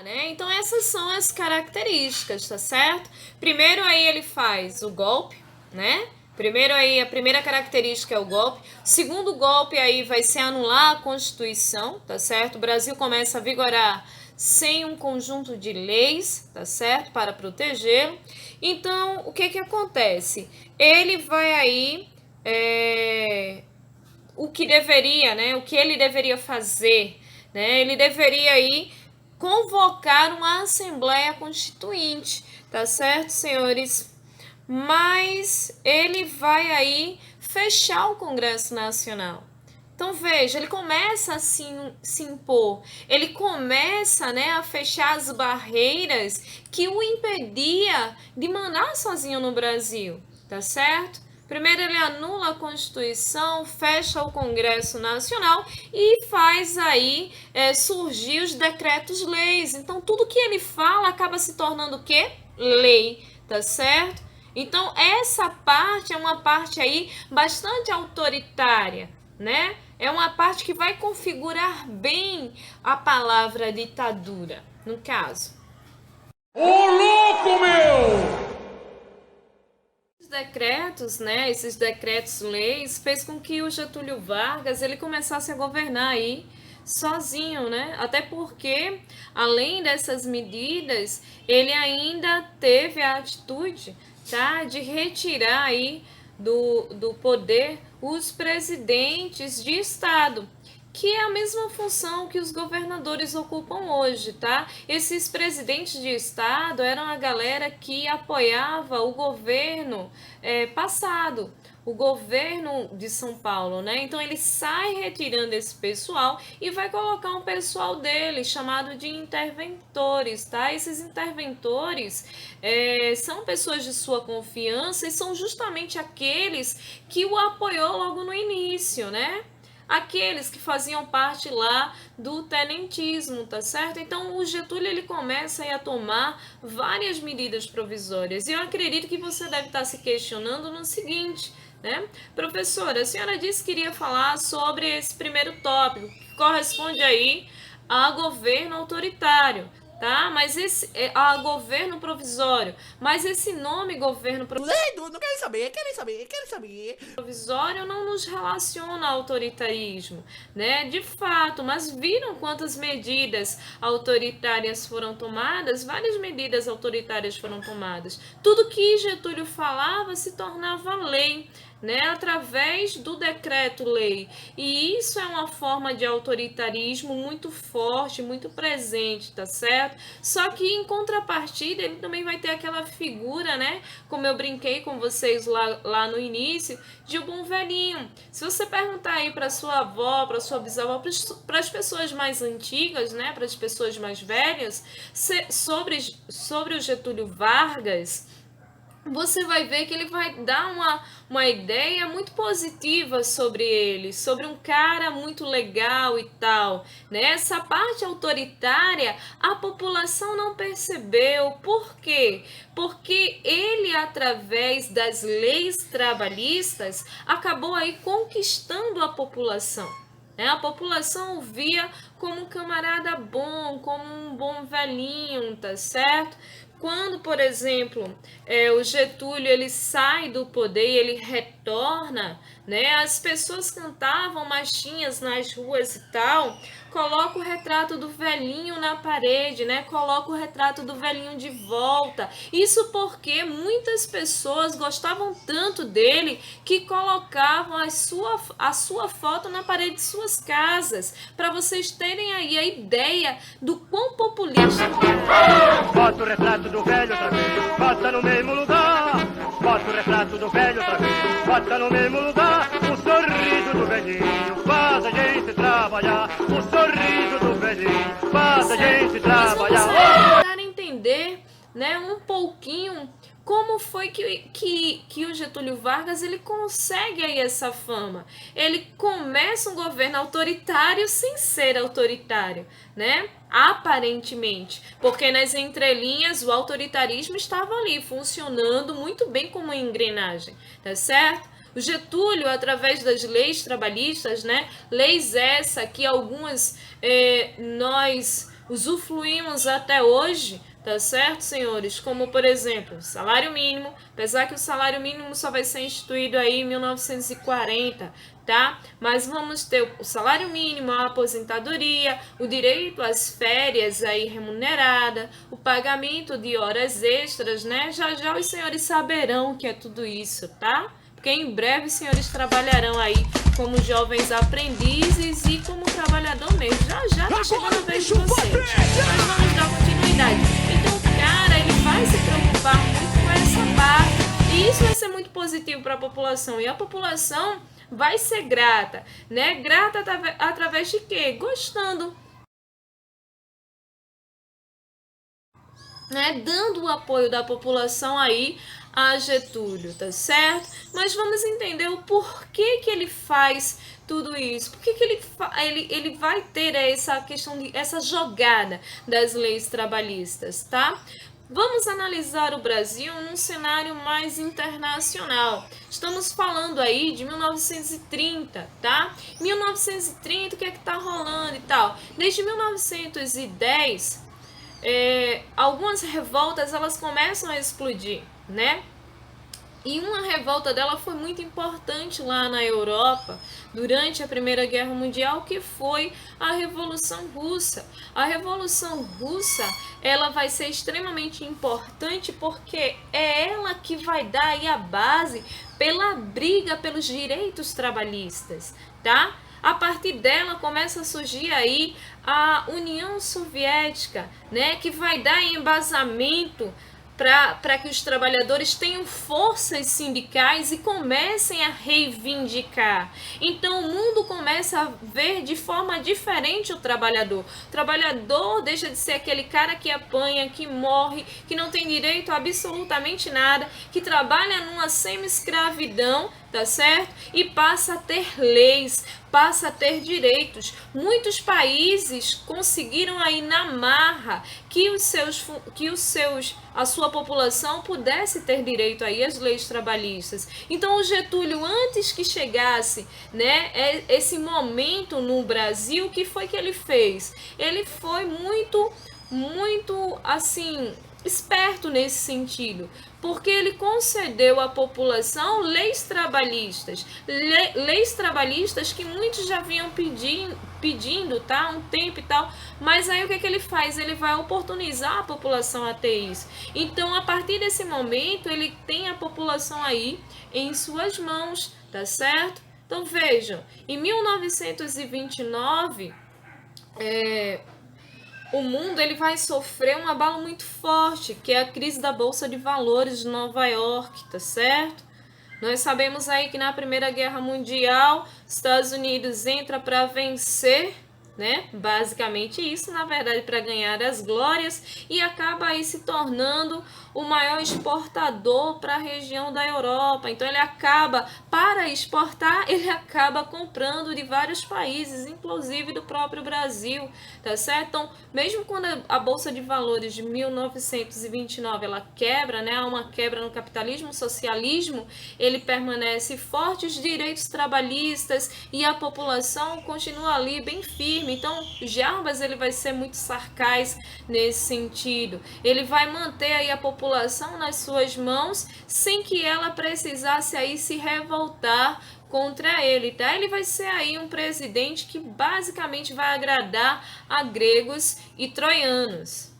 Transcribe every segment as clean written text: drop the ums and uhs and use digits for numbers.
Né? Então essas são as características, tá certo? Primeiro aí ele faz o golpe, né? Primeiro aí a primeira característica é o golpe. O segundo golpe aí vai ser anular a Constituição, tá certo? O Brasil começa a vigorar sem um conjunto de leis, tá certo? Para protegê-lo. Então, o que acontece? Ele vai aí o que deveria, né? O que ele deveria fazer, né? Ele deveria aí convocar uma Assembleia Constituinte, tá certo, senhores? Mas ele vai aí fechar o Congresso Nacional. Então veja, ele começa a se impor, ele começa, né, a fechar as barreiras que o impedia de mandar sozinho no Brasil, tá certo? Primeiro ele anula a Constituição, fecha o Congresso Nacional e faz aí surgir os decretos-leis. Então tudo que ele fala acaba se tornando o quê? Lei, tá certo? Então essa parte é uma parte aí bastante autoritária, né? É uma parte que vai configurar bem a palavra ditadura, no caso. Ô louco, meu! Os decretos, né, esses decretos-leis, fez com que o Getúlio Vargas ele começasse a governar aí sozinho, né? Até porque, além dessas medidas, ele ainda teve a atitude, tá, de retirar aí do poder os presidentes de estado, que é a mesma função que os governadores ocupam hoje, tá? Esses presidentes de estado eram a galera que apoiava o governo passado, o governo de São Paulo, né? Então ele sai retirando esse pessoal e vai colocar um pessoal dele chamado de interventores, tá? Esses interventores são pessoas de sua confiança e são justamente aqueles que o apoiou logo no início, né? Aqueles que faziam parte lá do tenentismo, tá certo? Então o Getúlio ele começa a tomar várias medidas provisórias. E eu acredito que você deve estar se questionando no seguinte, né? Professora, a senhora disse que iria falar sobre esse primeiro tópico, que corresponde aí a governo autoritário, tá? Mas esse a governo provisório, mas esse nome governo Lendo, não quero saber, quero saber. provisório não nos relaciona ao autoritarismo, né? De fato, mas viram quantas medidas autoritárias foram tomadas? Várias medidas autoritárias foram tomadas. Tudo que Getúlio falava se tornava lei, né, através do decreto-lei. E isso é uma forma de autoritarismo muito forte, muito presente, tá certo? Só que em contrapartida, ele também vai ter aquela figura, né, como eu brinquei com vocês lá no início, de um bom velhinho. Se você perguntar aí para sua avó, para sua bisavó, para as pessoas mais antigas, né, para as pessoas mais velhas, sobre o Getúlio Vargas, você vai ver que ele vai dar uma ideia muito positiva sobre ele, sobre um cara muito legal e tal. Né? Essa parte autoritária a população não percebeu. Por quê? Porque ele, através das leis trabalhistas, acabou aí conquistando a população. A população o via como um camarada bom, como um bom velhinho, tá certo? Quando, por exemplo, o Getúlio ele sai do poder e ele retorna, né? As pessoas cantavam marchinhas nas ruas e tal. Coloca o retrato do velhinho na parede, né? Coloca o retrato do velhinho de volta. Isso porque muitas pessoas gostavam tanto dele que colocavam a sua foto na parede de suas casas, para vocês terem aí a ideia do quão populista era. Bota o retrato do velho outra vez, bota no mesmo lugar. Bota o retrato do velho outra vez, bota no mesmo lugar. O sorriso do velhinho faz a gente trabalhar. O sorriso do velhinho faz a gente trabalhar. Mas vamos tentar entender, né, um pouquinho como foi que o Getúlio Vargas ele consegue aí essa fama. Ele começa um governo autoritário sem ser autoritário, né? Aparentemente, porque nas entrelinhas o autoritarismo estava ali funcionando muito bem como uma engrenagem, tá certo? O Getúlio, através das leis trabalhistas, né? Leis essa que algumas nós usufruímos até hoje, tá certo, senhores? Como, por exemplo, salário mínimo, apesar que o salário mínimo só vai ser instituído aí em 1940, tá? Mas vamos ter o salário mínimo, a aposentadoria, o direito às férias aí remunerada, o pagamento de horas extras, né? Já já os senhores saberão o que é tudo isso, tá? Porque em breve os senhores trabalharão aí como jovens aprendizes e como trabalhador mesmo. Já já tá chegando a vez de vocês. Mas vamos dar continuidade. Então, cara, ele vai se preocupar muito com essa parte. E isso vai ser muito positivo para a população. E a população vai ser grata, né? Grata através de quê? Gostando, né? Dando o apoio da população aí a Getúlio, tá certo? Mas vamos entender o porquê que ele faz tudo isso. Por que ele vai ter essa questão de essa jogada das leis trabalhistas, tá? Vamos analisar o Brasil num cenário mais internacional. Estamos falando aí de 1930, tá? 1930, o que é que tá rolando e tal? Desde 1910, algumas revoltas elas começam a explodir, né? E uma revolta dela foi muito importante lá na Europa, durante a Primeira Guerra Mundial, que foi a Revolução Russa. A Revolução Russa, ela vai ser extremamente importante porque é ela que vai dar aí a base pela briga pelos direitos trabalhistas, tá? A partir dela começa a surgir aí a União Soviética, né, que vai dar embasamento para que os trabalhadores tenham forças sindicais e comecem a reivindicar. Então o mundo começa a ver de forma diferente o trabalhador. O trabalhador deixa de ser aquele cara que apanha, que morre, que não tem direito a absolutamente nada, que trabalha numa semi-escravidão, tá certo? E passa a ter leis, passa a ter direitos. Muitos países conseguiram aí na marra que a sua população pudesse ter direito aí às leis trabalhistas. Então o Getúlio, antes que chegasse, né, esse momento no Brasil, o que foi que ele fez? Ele foi muito assim esperto nesse sentido, porque ele concedeu à população leis trabalhistas, leis trabalhistas que muitos já vinham pedindo, tá, um tempo e tal, mas aí o que ele faz? Ele vai oportunizar a população a ter isso. Então, a partir desse momento, ele tem a população aí em suas mãos, tá certo? Então, vejam, em 1929, o mundo ele vai sofrer um abalo muito forte, que é a crise da Bolsa de Valores de Nova York, tá certo? Nós sabemos aí que na Primeira Guerra Mundial, Estados Unidos entra para vencer, né? Basicamente isso, na verdade, para ganhar as glórias, e acaba aí se tornando o maior exportador para a região da Europa. Então ele acaba, para exportar, ele acaba comprando de vários países, inclusive do próprio Brasil, tá certo? Então, mesmo quando a Bolsa de Valores de 1929 ela quebra, né? Há uma quebra no capitalismo, socialismo, ele permanece forte, os direitos trabalhistas e a população continua ali bem firme. Então, Jarbas ele vai ser muito sarcás nesse sentido. Ele vai manter aí a população nas suas mãos sem que ela precisasse aí se revoltar contra ele, tá? Ele vai ser aí um presidente que basicamente vai agradar a gregos e troianos.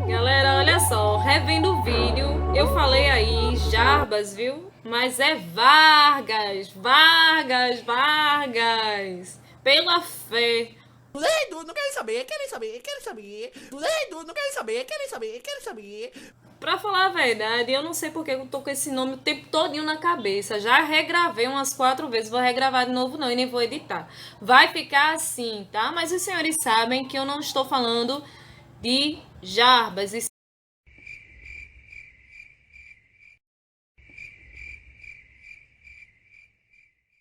Galera, olha só, revendo o vídeo, eu falei aí Jarbas, viu? Mas é Vargas, Vargas, Vargas. Pela fé. Lendo, não querem saber, querem saber, querem saber. Lendo, não querem saber, querem saber, querem saber. Pra falar a verdade, eu não sei porque eu tô com esse nome o tempo todinho na cabeça. Já regravei umas 4 vezes, vou regravar de novo não e nem vou editar. Vai ficar assim, tá? Mas os senhores sabem que eu não estou falando de Jarbas, e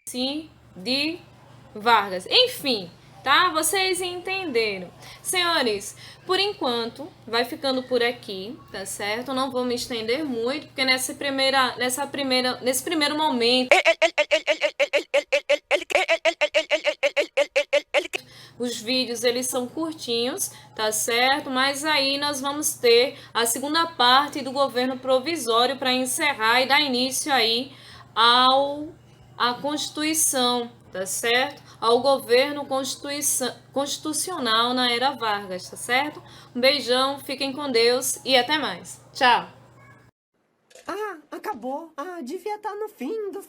sim de Vargas. Enfim, tá? Vocês entenderam. Senhores, por enquanto, vai ficando por aqui, tá certo? Não vou me estender muito, porque nesse primeiro momento, os vídeos, eles são curtinhos, tá certo? Mas aí nós vamos ter a segunda parte do governo provisório para encerrar e dar início aí à Constituição, tá certo? Ao governo constitucional na era Vargas, tá certo? Um beijão, fiquem com Deus e até mais. Tchau! Ah, acabou. Ah, devia estar no fim do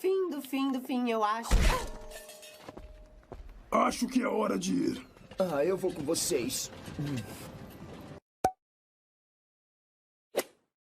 fim, eu acho. Acho que é hora de ir. Ah, eu vou com vocês.